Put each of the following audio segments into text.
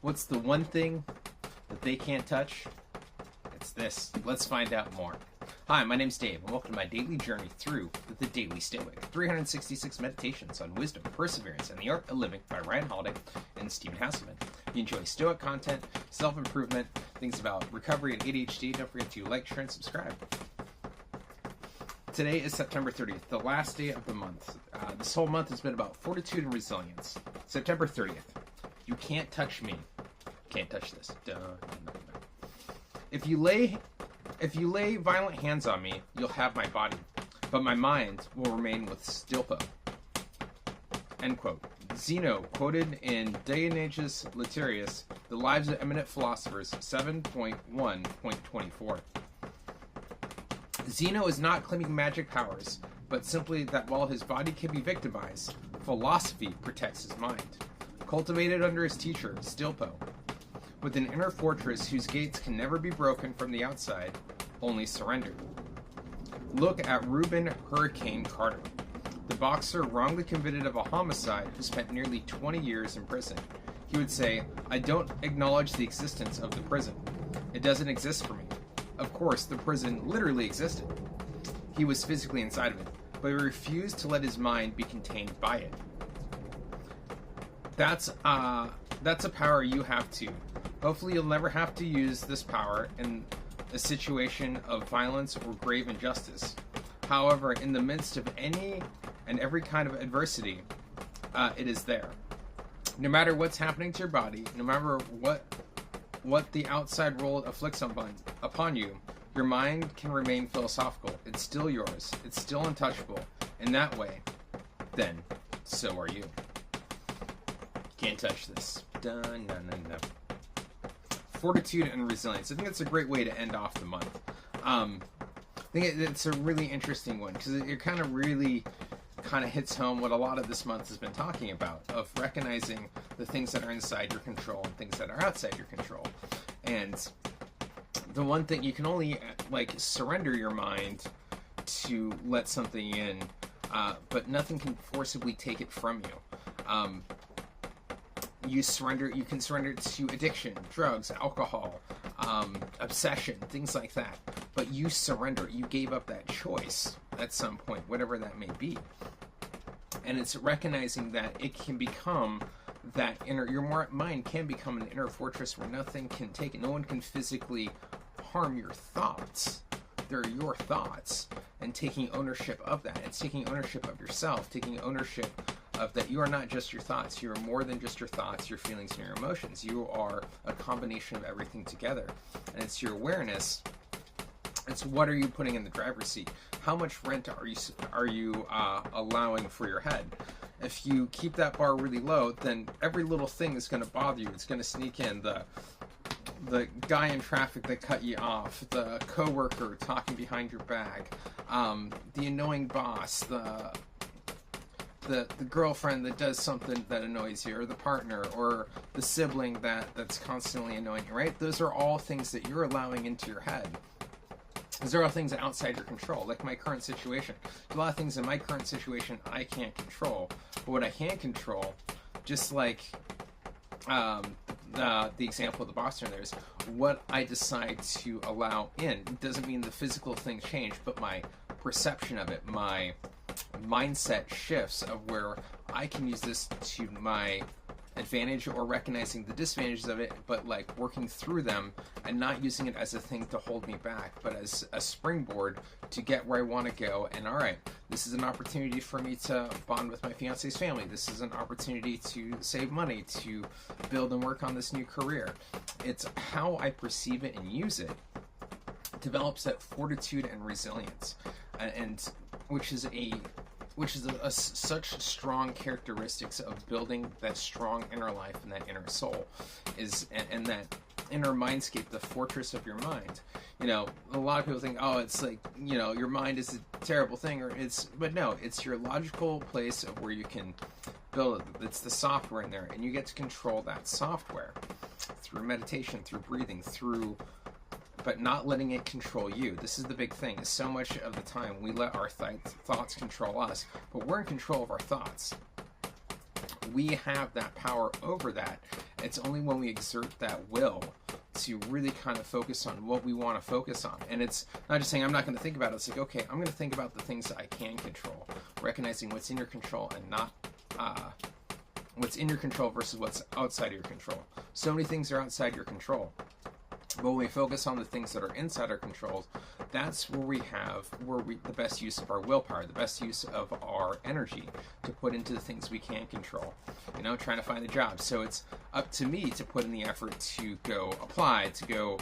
What's the one thing that they can't touch? It's this. Let's find out more. Hi, my name's Dave, and welcome to my daily journey through the Daily Stoic. 366 meditations on wisdom, perseverance, and the art of living by Ryan Holiday and Stephen Hasselman. If you enjoy Stoic content, self-improvement, things about recovery and ADHD, don't forget to like, share, and subscribe. Today is September 30th, the last day of the month. This whole month has been about fortitude and resilience. September 30th. You can't touch me. Can't touch this. Duh. No. If you lay violent hands on me, you'll have my body, but my mind will remain with Stilpo. End quote. ZENO, quoted in DIOGENES LAERTIUS, The Lives of Eminent Philosophers, 7.1.24. ZENO is not claiming magic powers, but simply that while his body can be victimized, philosophy protects his mind. Cultivated under his teacher, Stilpo, with an inner fortress whose gates can never be broken from the outside, only surrendered. Look at Rubin Hurricane Carter, the boxer wrongly convicted of a homicide who spent nearly 20 years in prison. He would say, "I don't acknowledge the existence of the prison. It doesn't exist for me." Of course, the prison literally existed. He was physically inside of it, but he refused to let his mind be contained by it. That's a power you have too. Hopefully you'll never have to use this power in a situation of violence or grave injustice. However, in the midst of any and every kind of adversity, it is there. No matter what's happening to your body, no matter what the outside world afflicts upon you, your mind can remain philosophical. It's still yours. It's still untouchable. In that way, then, so are you. Can't touch this. No. Fortitude and resilience. I think that's a great way to end off the month. I think it's a really interesting one because it kind of hits home what a lot of this month has been talking about, of recognizing the things that are inside your control and things that are outside your control. And the one thing, you can only surrender your mind to let something in, but nothing can forcibly take it from you. You can surrender it to addiction, drugs, alcohol, obsession, things like that. But you surrender. You gave up that choice at some point, whatever that may be. And it's recognizing that it can become that your mind can become an inner fortress where nothing can take it. No one can physically harm your thoughts. They're your thoughts. And taking ownership of that. It's taking ownership of yourself, taking ownership of that you are not just your thoughts. You are more than just your thoughts, your feelings, and your emotions. You are a combination of everything together. And it's your awareness. It's what are you putting in the driver's seat? How much rent are you allowing for your head? If you keep that bar really low, then every little thing is going to bother you. It's going to sneak in. The guy in traffic that cut you off, the coworker talking behind your back, the annoying boss, the girlfriend that does something that annoys you, or the partner, or the sibling that's constantly annoying you, right? Those are all things that you're allowing into your head. Those are all things outside your control, like my current situation. There's a lot of things in my current situation I can't control, but what I can control, just like the example of the boxer there, is what I decide to allow in. It doesn't mean the physical things change, but my perception of it, my mindset shifts of where I can use this to my advantage or recognizing the disadvantages of it, but working through them and not using it as a thing to hold me back, but as a springboard to get where I want to go. And all right, this is an opportunity for me to bond with my fiance's family. This is an opportunity to save money, to build and work on this new career. It's how I perceive it and use it develops that fortitude and resilience, and which is such strong characteristics of building that strong inner life and that inner soul, and that inner mindscape, the fortress of your mind. A lot of people think, oh, it's your mind is a terrible thing, but no, it's your logical place of where you can build it. It's the software in there, and you get to control that software through meditation, through breathing, but not letting it control you. This is the big thing. So much of the time we let our thoughts control us, but we're in control of our thoughts. we have that power over that. It's only when we exert that will to really kind of focus on what we want to focus on. And it's not just saying, I'm not going to think about it. It's like, okay, I'm going to think about the things that I can control, recognizing what's in your control and not what's in your control versus what's outside of your control. So many things are outside your control. But when we focus on the things that are inside our controls, that's where we have the best use of our willpower, the best use of our energy to put into the things we can control. You know, trying to find a job. So it's up to me to put in the effort to go apply, to go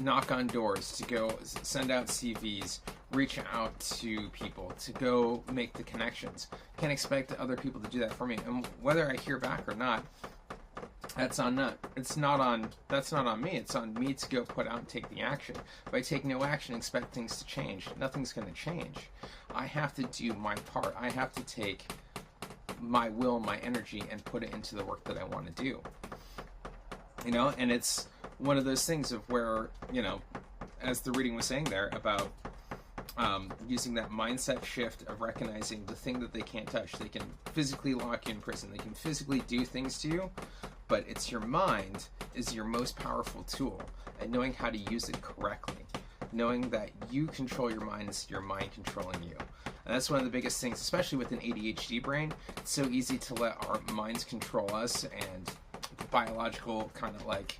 knock on doors, to go send out CVs, reach out to people, to go make the connections. Can't expect other people to do that for me. And whether I hear back or not, that's not on me. It's on me to go put out and take the action. If I take no action, expect things to change. Nothing's going to change. I have to do my part. I have to take my will, my energy, and put it into the work that I want to do. You know, and it's one of those things of where, you know, as the reading was saying there about using that mindset shift of recognizing the thing that they can't touch. They can physically lock you in prison. They can physically do things to you, but it's your mind is your most powerful tool, and knowing how to use it correctly, knowing that you control your mind instead of your mind controlling you. And that's one of the biggest things, especially with an ADHD brain. It's so easy to let our minds control us, and biological kind of like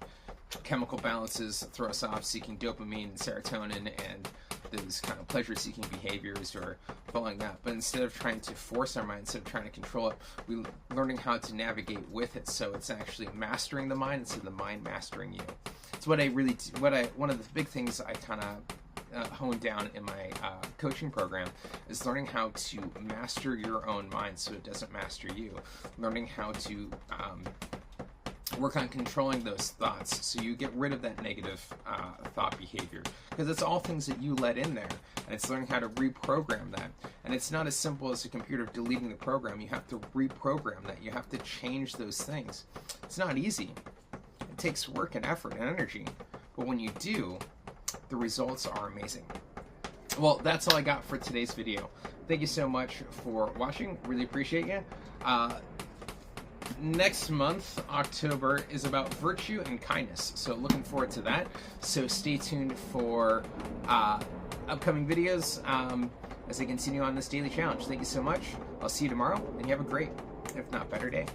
chemical balances throw us off, seeking dopamine and serotonin and those kind of pleasure-seeking behaviors or following that. But instead of trying to force our mind, instead of trying to control it, we're learning how to navigate with it. So it's actually mastering the mind instead of the mind mastering you. It's one of the big things I kind of honed down in my coaching program is learning how to master your own mind so it doesn't master you. Learning how to work on controlling those thoughts so you get rid of that negative thought behavior, because it's all things that you let in there, and it's learning how to reprogram that. And it's not as simple as a computer deleting the program. You have to reprogram that. You have to change those things. It's not easy. It takes work and effort and energy, but when you do, the results are amazing. Well, that's all I got for today's video. Thank you so much for watching. Really appreciate you. Next month, October, is about virtue and kindness, so looking forward to that. So stay tuned for upcoming videos as I continue on this daily challenge. Thank you so much. I'll see you tomorrow, and you have a great, if not better, day.